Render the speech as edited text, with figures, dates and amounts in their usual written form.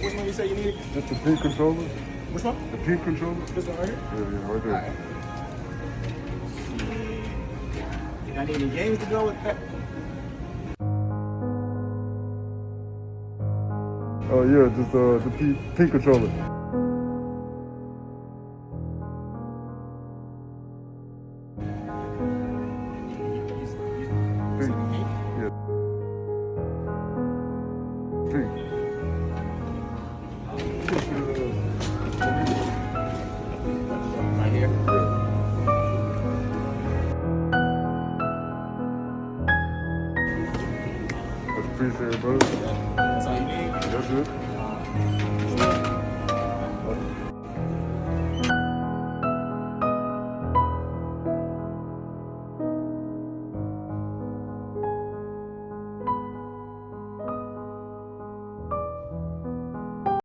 which one you say you need? That's the pink controller. Which one? The pink controller. This one right here? Yeah, right there. Alright. I need any games to go with that. Oh yeah, just the pink controller. Pink. Yeah. Pink. Right here. Much appreciated, brother. That's all you need. That's it.